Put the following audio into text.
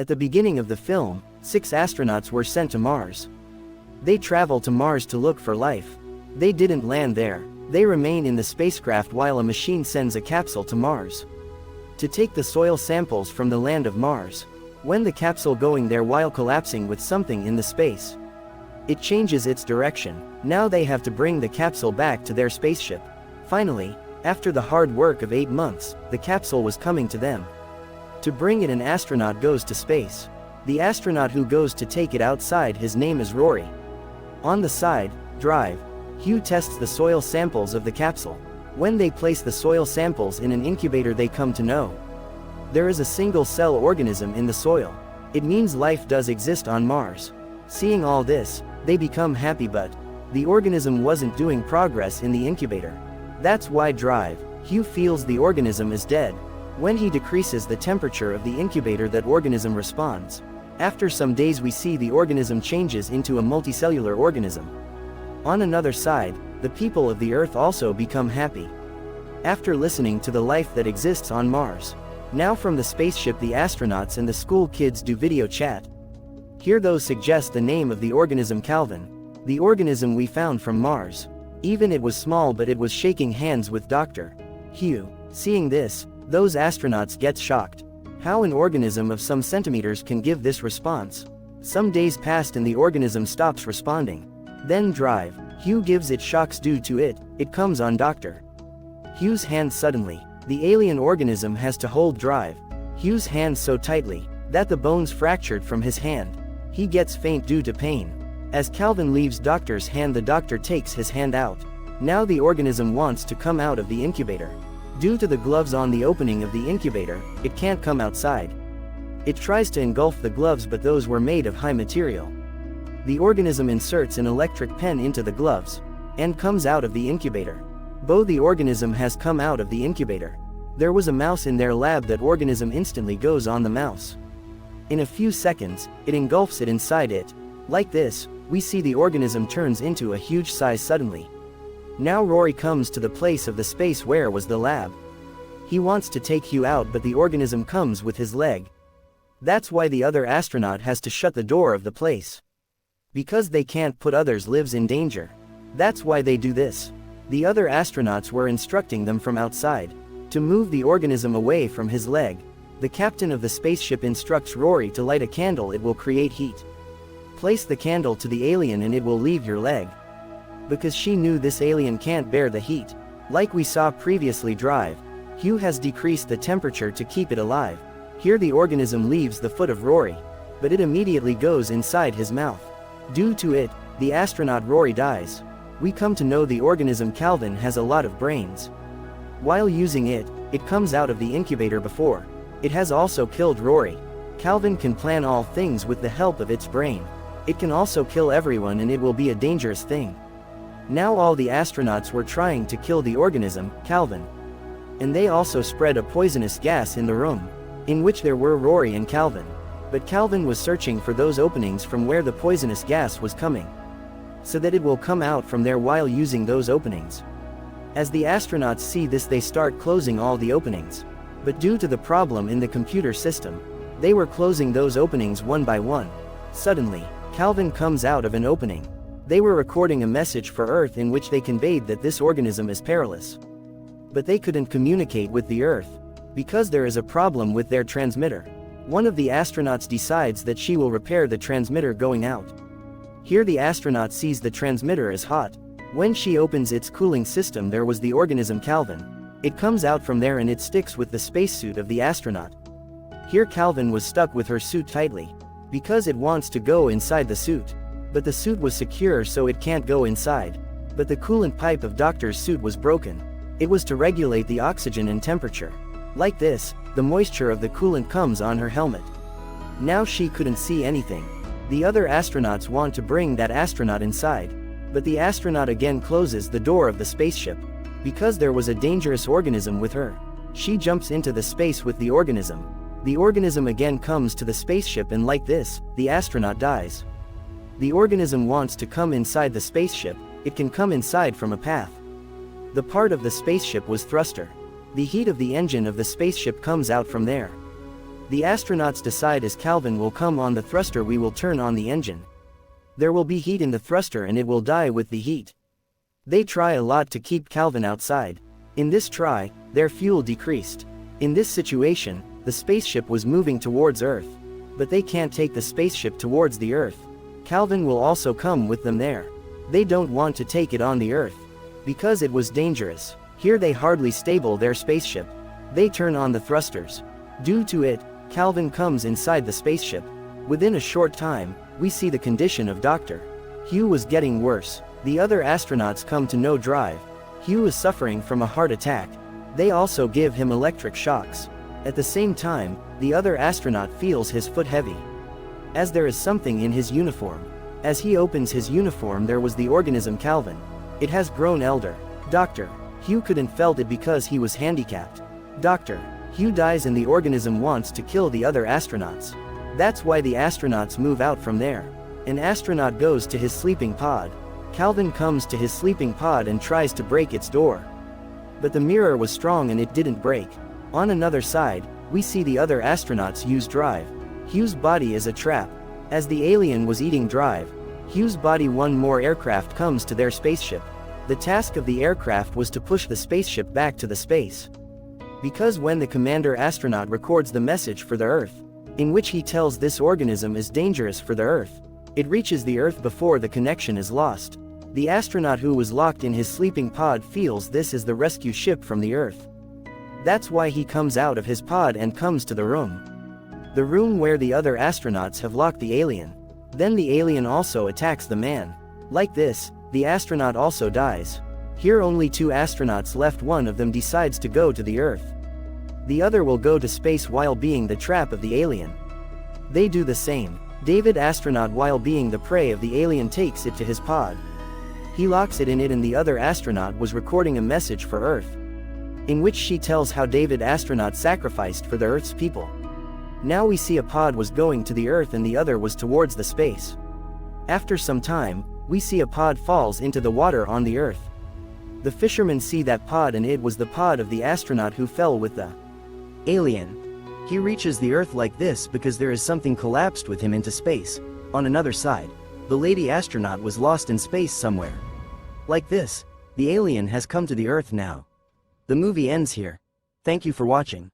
At the beginning of the film, 6 astronauts were sent to Mars. They travel to Mars to look for life. They didn't land there. They remain in the spacecraft while a machine sends a capsule to Mars to take the soil samples from the land of Mars. When the capsule going there while collapsing with something in the space, it changes its direction. Now they have to bring the capsule back to their spaceship. Finally, after the hard work of 8 months, the capsule was coming to them. To bring it, an astronaut goes to space. The astronaut who goes to take it outside, his name is Rory. On the side, drive, Hugh tests the soil samples of the capsule. When they place the soil samples in an incubator, they come to know there is a single-cell organism in the soil. It means life does exist on Mars. Seeing all this, they become happy, but the organism wasn't doing progress in the incubator. That's why drive, Hugh feels the organism is dead. When he decreases the temperature of the incubator, that organism responds. After some days we see the organism changes into a multicellular organism. On another side, the people of the Earth also become happy after listening to the life that exists on Mars. Now from the spaceship, the astronauts and the school kids do video chat. Here those suggest the name of the organism, Calvin. The organism we found from Mars. Even it was small, but it was shaking hands with Dr. Hugh. Seeing this, those astronauts get shocked. How an organism of some centimeters can give this response? Some days passed and the organism stops responding. Then drive, Hugh gives it shocks due to it comes on Dr. Hugh's hand suddenly. The alien organism has to hold drive Hugh's hand so tightly that the bones fractured from his hand. He gets faint due to pain. As Calvin leaves doctor's hand, the doctor takes his hand out. Now the organism wants to come out of the incubator. Due to the gloves on the opening of the incubator, it can't come outside. It tries to engulf the gloves, but those were made of high material. The organism inserts an electric pen into the gloves and comes out of the incubator. Though the organism has come out of the incubator, there was a mouse in their lab. That organism instantly goes on the mouse. In a few seconds, it engulfs it inside it. Like this, we see the organism turns into a huge size suddenly. Now Rory comes to the place of the space where was the lab. He wants to take Hugh out, but the organism comes with his leg. That's why the other astronaut has to shut the door of the place. Because they can't put others' lives in danger. That's why they do this. The other astronauts were instructing them from outside to move the organism away from his leg. The captain of the spaceship instructs Rory to light a candle. It will create heat. Place the candle to the alien and it will leave your leg. Because she knew this alien can't bear the heat. Like we saw previously, drive, Hugh has decreased the temperature to keep it alive. Here the organism leaves the foot of Rory, but it immediately goes inside his mouth. Due to it, the astronaut Rory dies. We come to know the organism Calvin has a lot of brains. While using it comes out of the incubator. Before it has also killed Rory. Calvin can plan all things with the help of its brain. It can also kill everyone, and it will be a dangerous thing. Now all the astronauts were trying to kill the organism, Calvin. And they also spread a poisonous gas in the room, in which there were Rory and Calvin. But Calvin was searching for those openings from where the poisonous gas was coming, so that it will come out from there while using those openings. As the astronauts see this, they start closing all the openings. But due to the problem in the computer system, they were closing those openings one by one. Suddenly, Calvin comes out of an opening. They were recording a message for Earth in which they conveyed that this organism is perilous. But they couldn't communicate with the Earth, because there is a problem with their transmitter. One of the astronauts decides that she will repair the transmitter going out. Here the astronaut sees the transmitter is hot. When she opens its cooling system, there was the organism Calvin. It comes out from there and it sticks with the spacesuit of the astronaut. Here Calvin was stuck with her suit tightly, because it wants to go inside the suit. But the suit was secure, so it can't go inside. But the coolant pipe of Doctor's suit was broken. It was to regulate the oxygen and temperature. Like this, the moisture of the coolant comes on her helmet. Now she couldn't see anything. The other astronauts want to bring that astronaut inside, but the astronaut again closes the door of the spaceship, because there was a dangerous organism with her. She jumps into the space with the organism. The organism again comes to the spaceship, and like this, the astronaut dies. The organism wants to come inside the spaceship. It can come inside from a path. The part of the spaceship was thruster. The heat of the engine of the spaceship comes out from there. The astronauts decide as Calvin will come on the thruster we will turn on the engine. There will be heat in the thruster and it will die with the heat. They try a lot to keep Calvin outside. In this try, their fuel decreased. In this situation, the spaceship was moving towards Earth. But they can't take the spaceship towards the Earth. Calvin will also come with them there. They don't want to take it on the Earth. Because it was dangerous. Here they hardly stable their spaceship. They turn on the thrusters. Due to it, Calvin comes inside the spaceship. Within a short time, we see the condition of Dr. Hugh was getting worse. The other astronauts come to no drive. Hugh is suffering from a heart attack. They also give him electric shocks. At the same time, the other astronaut feels his foot heavy. As there is something in his uniform. As he opens his uniform, there was the organism Calvin. It has grown elder. Dr. Hugh couldn't felt it because he was handicapped. Dr. Hugh dies and the organism wants to kill the other astronauts. That's why the astronauts move out from there. An astronaut goes to his sleeping pod. Calvin comes to his sleeping pod and tries to break its door. But the mirror was strong and it didn't break. On another side, we see the other astronauts use drive. Hugh's body is a trap. As the alien was eating drive, Hugh's body one more aircraft comes to their spaceship. The task of the aircraft was to push the spaceship back to the space. Because when the commander astronaut records the message for the Earth, in which he tells this organism is dangerous for the Earth, it reaches the Earth before the connection is lost. The astronaut who was locked in his sleeping pod feels this is the rescue ship from the Earth. That's why he comes out of his pod and comes to the room. The room where the other astronauts have locked the alien. Then the alien also attacks the man. Like this, the astronaut also dies. Here only 2 astronauts left, one of them decides to go to the Earth. The other will go to space while being the trap of the alien. They do the same. David astronaut while being the prey of the alien takes it to his pod. He locks it in it and the other astronaut was recording a message for Earth. In which she tells how David astronaut sacrificed for the Earth's people. Now we see a pod was going to the Earth and the other was towards the space. After some time, we see a pod falls into the water on the Earth. The fishermen see that pod and it was the pod of the astronaut who fell with the alien. He reaches the Earth like this because there is something collapsed with him into space. On another side, the lady astronaut was lost in space somewhere. Like this, the alien has come to the Earth now. The movie ends here. Thank you for watching.